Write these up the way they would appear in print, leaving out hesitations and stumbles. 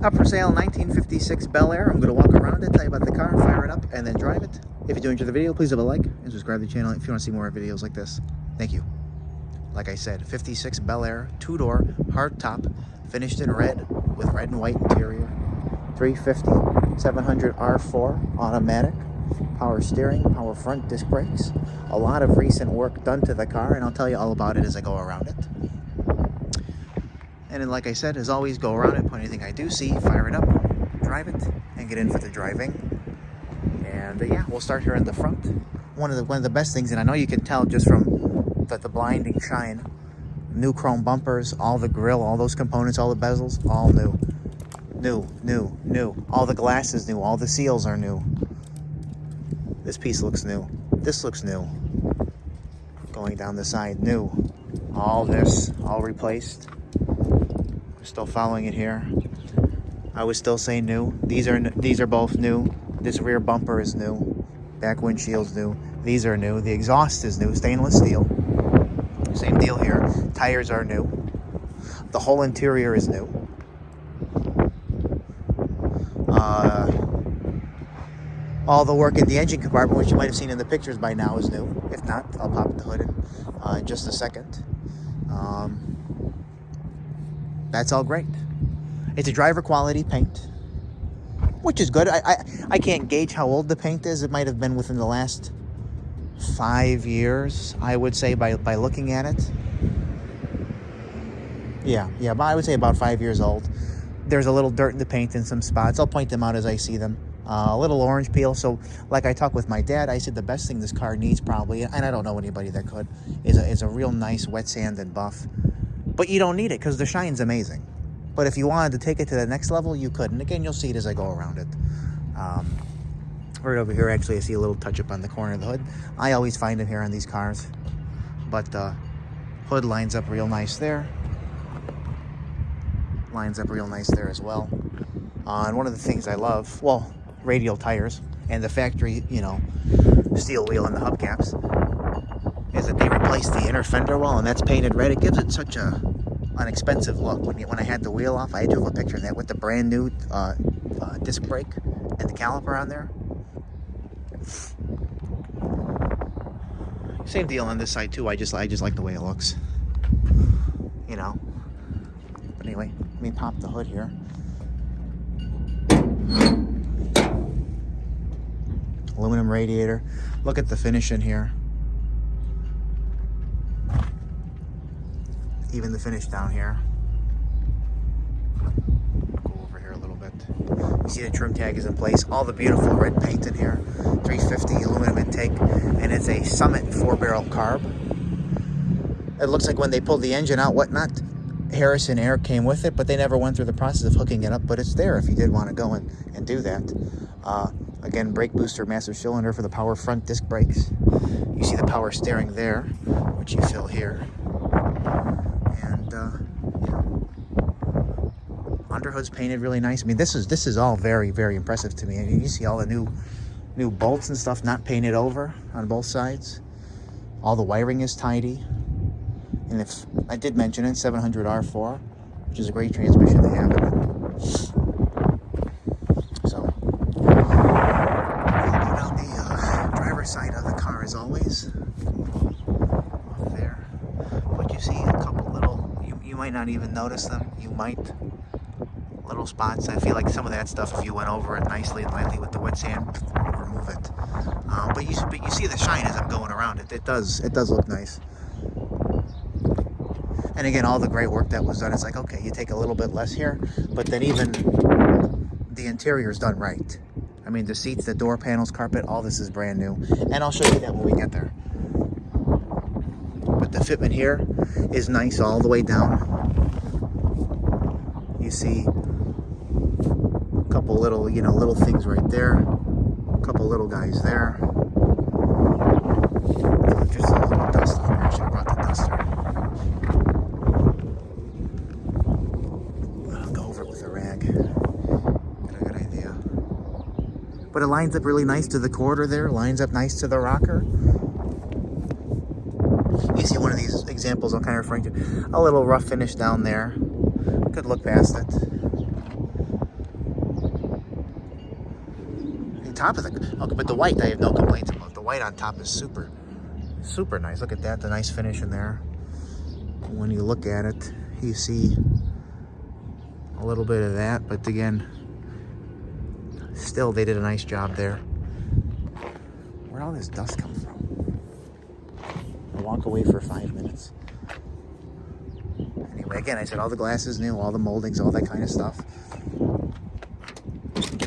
Up for sale, 1956 Bel Air. I'm going to walk around it, tell you about the car, fire it up, and then drive it. If you do enjoy the video, please leave a like and subscribe to the channel if you want to see more videos like this. Thank you. Like I said, 56 Bel Air, two-door, hard top, finished in red with red and white interior. 350, 700 R4, automatic, power steering, power front disc brakes. A lot of recent work done to the car, and I'll tell you all about it as I go around it. And then, like I said, as always, go around it, put anything I do see, fire it up, drive it, and get in for the driving. And yeah, we'll start here in the front. One of the best things, and I know you can tell just from the blinding shine, new chrome bumpers, all the grille, all those components, all the bezels, all new. New. All the glass is new, all the seals are new. This piece looks new. This looks new. Going down the side, new. All this, all replaced. We're still following it here. I would still say new. These are both new. This rear bumper is new. Back windshield's new. These are new. The exhaust is new, stainless steel. Same deal here. Tires are new. The whole interior is new. All the work in the engine compartment, which you might have seen in the pictures by now, is new. If not, I'll pop the hood in just a second. That's all great. It's a driver quality paint, which is good. I can't gauge how old the paint is. It might have been within the last 5 years, I would say, by looking at it. Yeah, but I would say about 5 years old. There's a little dirt in the paint in some spots. I'll point them out as I see them. A little orange peel. So like I talked with my dad, I said the best thing this car needs probably, and I don't know anybody that could, is a real nice wet sand and buff. But you don't need it because the shine's amazing. But if you wanted to take it to the next level, you could. And again, you'll see it as I go around it. Right over here, actually, I see a little touch-up on the corner of the hood. I always find it here on these cars. But hood lines up real nice there. Lines up real nice there as well. And one of the things I love, well, radial tires and the factory, steel wheel and the hubcaps, is that they replaced the inner fender well, and that's painted red. It gives it such a inexpensive look. When I had the wheel off, I drove a picture of that with the brand new disc brake and the caliper on there. Same deal on this side too. I just like the way it looks, But anyway, let me pop the hood here. Aluminum radiator. Look at the finish in here. Even the finish down here. Go over here a little bit. You see the trim tag is in place. All the beautiful red paint in here. 350 aluminum intake, and it's a Summit 4-barrel carb. It looks like when they pulled the engine out, whatnot, Harrison Air came with it, but they never went through the process of hooking it up. But it's there if you did want to go and do that. Again, brake booster, massive cylinder for the power front disc brakes. You see the power steering there, which you feel here. And underhood's painted really nice. I mean, this is all very, very impressive to me. I mean, you see all the new bolts and stuff not painted over on both sides. All the wiring is tidy. And if I did mention it, 700 R4, which is a great transmission to have in it. So, I'll go down the driver's side of the car as always. Up there. But you see a couple little, you might not even notice them. You might. Little spots. I feel like some of that stuff, if you went over it nicely and lightly with the wet sand, would remove it. But you see the shine as I'm going around it. It does look nice. And again, all the great work that was done, it's like, okay, you take a little bit less here, but then even the interior is done right. I mean, the seats, the door panels, carpet, all this is brand new. And I'll show you that when we get there. But the fitment here is nice all the way down. You see a couple little, little things right there. A couple little guys there. Just a little dust on there. I should have brought the duster. I'll go over it with a rag. Get a good idea. But it lines up really nice to the quarter there. Lines up nice to the rocker. You see one of these examples I'm kind of referring to. A little rough finish down there. Could look past it. top of the, okay, but the white I have no complaints about. The white on top is super, super nice. Look at that, the nice finish in there. When you look at it, you see a little bit of that, but again, still they did a nice job there. Where'd all this dust come from? I walk away for 5 minutes. Anyway, again, I said all the glass is new, all the moldings, all that kind of stuff.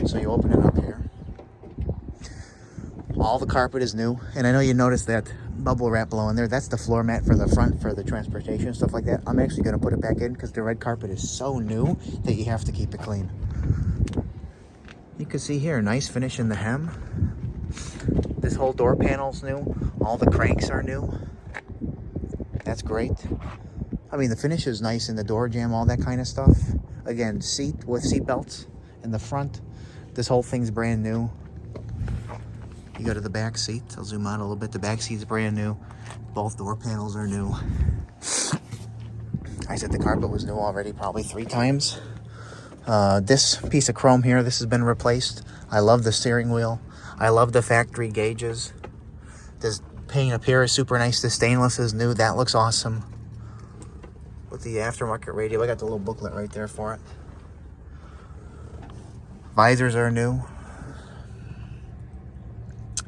So you open it up here. All the carpet is new, and I know you noticed that bubble wrap below in there. That's the floor mat for the front for the transportation, stuff like that. I'm actually going to put it back in because the red carpet is so new that you have to keep it clean. You can see here, nice finish in the hem. This whole door panel's new. All the cranks are new. That's great. I mean, the finish is nice in the door jamb, all that kind of stuff. Again, seat with seat belts in the front. This whole thing's brand new. You go to the back seat. I'll zoom out a little bit. The back seat's brand new. Both door panels are new. I said the carpet was new already probably 3 times. This piece of chrome here, this has been replaced. I love the steering wheel. I love the factory gauges. This paint up here is super nice. The stainless is new. That looks awesome. With the aftermarket radio, I got the little booklet right there for it. Visors are new.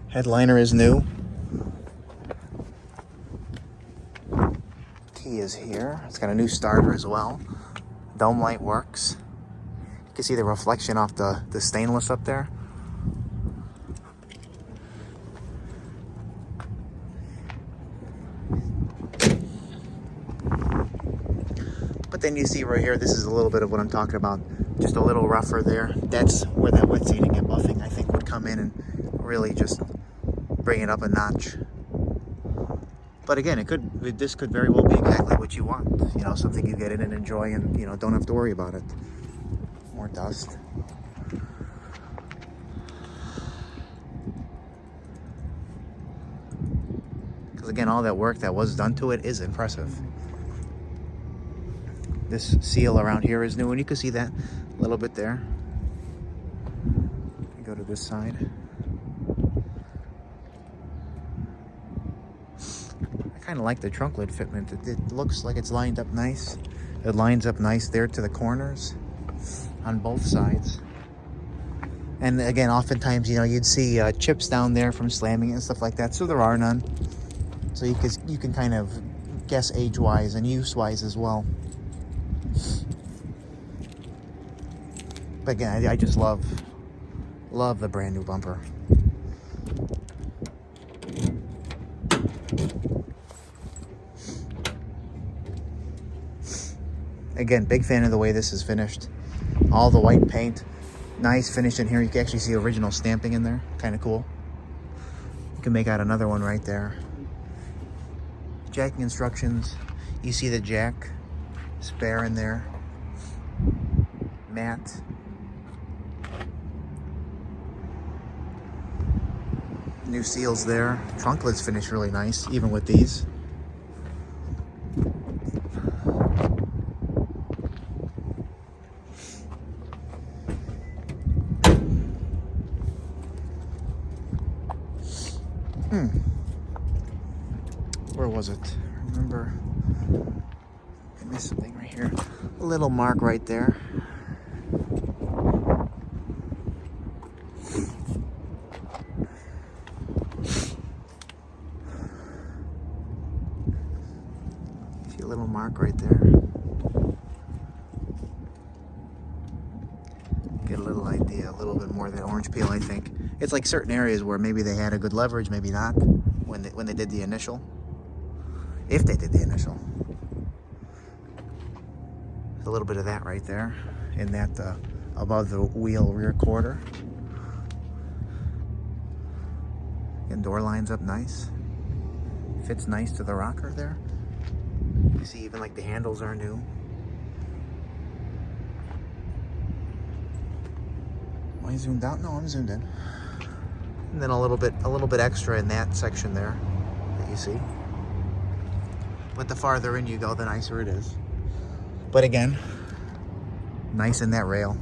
Headliner is new. Key is here. It's got a new starter as well. Dome light works. You can see the reflection off the stainless up there. But then you see right here, this is a little bit of what I'm talking about. Just a little rougher there. That's where that wet seating and buffing, I think, would come in and really just bring it up a notch. But again, this could very well be exactly what you want. You know, something you get in and enjoy and, you know, don't have to worry about it. More dust. Because again, all that work that was done to it is impressive. This seal around here is new, and you can see that a little bit there. Go to this side. I kind of like the trunk lid fitment. It looks like it's lined up nice. It lines up nice there to the corners on both sides. And again, oftentimes, you know, you'd see chips down there from slamming it and stuff like that. So there are none. So you can kind of guess age-wise and use-wise as well. But again, I just love the brand new bumper. Again, big fan of the way this is finished. All the white paint, nice finish in here. You can actually see original stamping in there, kind of cool. You can make out another one right there. Jacking instructions, you see the jack, spare in there, matte. New seals there. Trunk lids finish really nice, even with these. Where was it? Remember, I missed something right here. A little mark right there. See a little mark right there. Get a little idea, a little bit more of that orange peel, I think. It's like certain areas where maybe they had a good leverage, maybe not, when they did the initial. If they did the initial. There's a little bit of that right there in that above the wheel rear quarter. And door lines up nice. Fits nice to the rocker there. You see even like the handles are new. Am I zoomed out? No, I'm zoomed in. And then a little bit extra in that section there that you see. But the farther in you go, the nicer it is. But again, nice in that rail.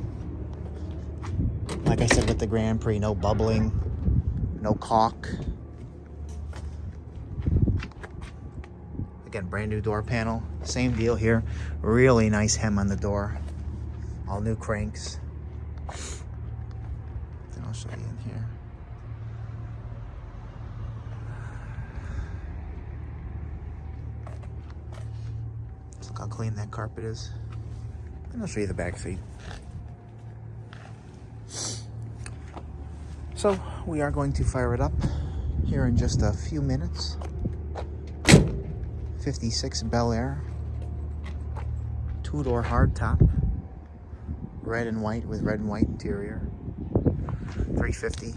Like I said with the Grand Prix, no bubbling, no caulk. Again, brand new door panel. Same deal here. Really nice hem on the door. All new cranks. Then I'll show you in here. Look how clean that carpet is. And I'll show you the back seat. So we are going to fire it up here in just a few minutes. 56 Bel Air, 2-door hardtop, red and white with red and white interior, 350.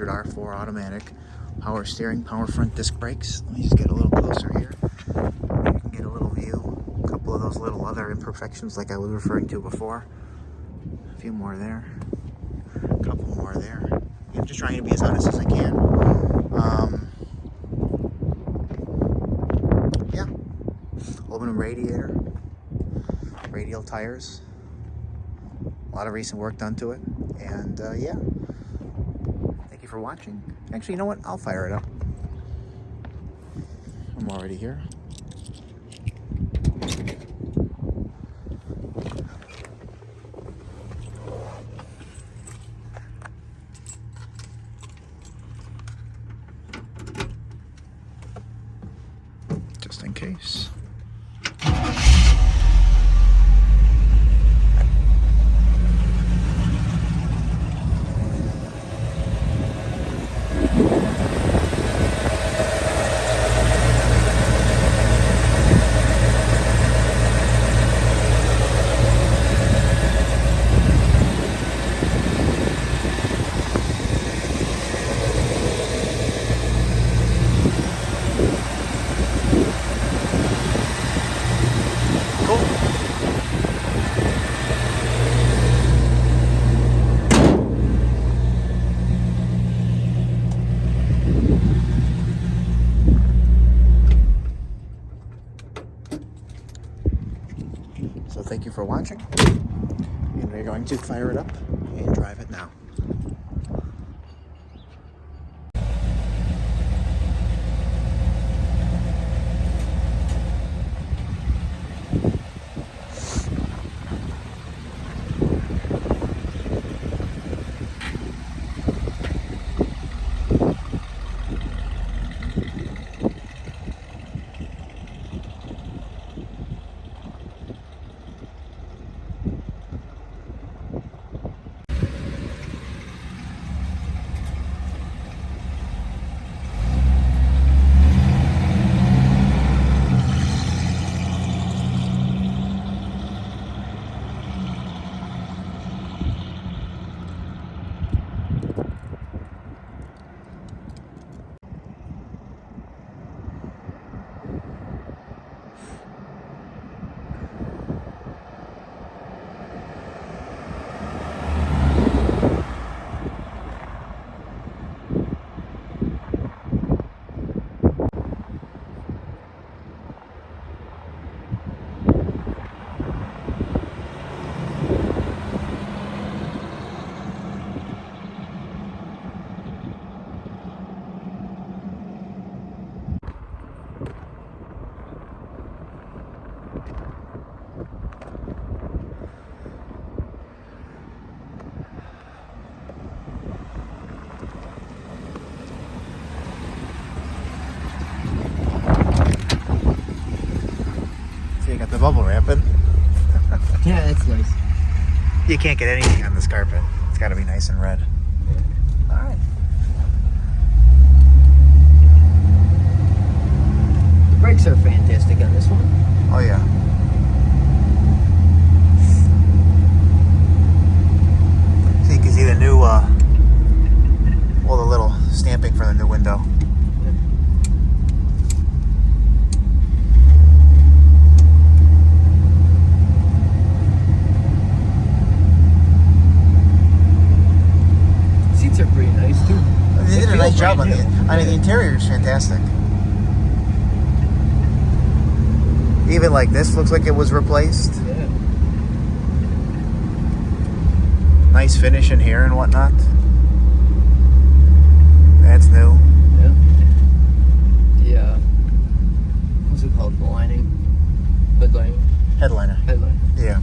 R4 automatic, power steering, power front disc brakes. Let me just get a little closer here. You can get a little view. A couple of those little other imperfections like I was referring to before. A few more there. A couple more there. I'm just trying to be as honest as I can. Yeah. Aluminum radiator. Radial tires. A lot of recent work done to it. And yeah. Thank you for watching. Actually, you know what? I'll fire it up. I'm already here. Just in case. So thank you for watching, and we're going to fire it up and drive it now. The bubble wrapping. Yeah, that's nice. You can't get anything on this carpet. It's got to be nice and red. All right. The brakes are fantastic on this one. Oh yeah. So you can see the new, well, the little stamping for the new window. Are pretty nice too. They did a nice job on the interior is fantastic. Even like this looks like it was replaced. Yeah. Nice finish in here and whatnot. That's new. Yeah. The what's it called? The lining. Headlining. Headliner. Headline. Yeah.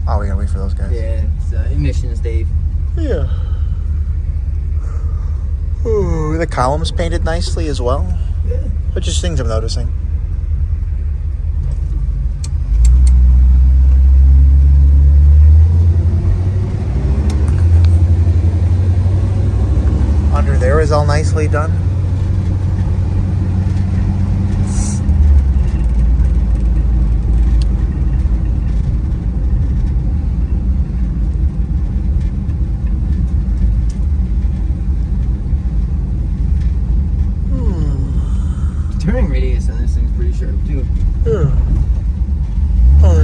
Oh, we gotta wait for those guys. Yeah, it's emissions, Dave. Yeah. Ooh, the columns painted nicely as well. Yeah. But just things I'm noticing. Under there is all nicely done. Turning radius on this thing's pretty sharp too. Yeah. Oh,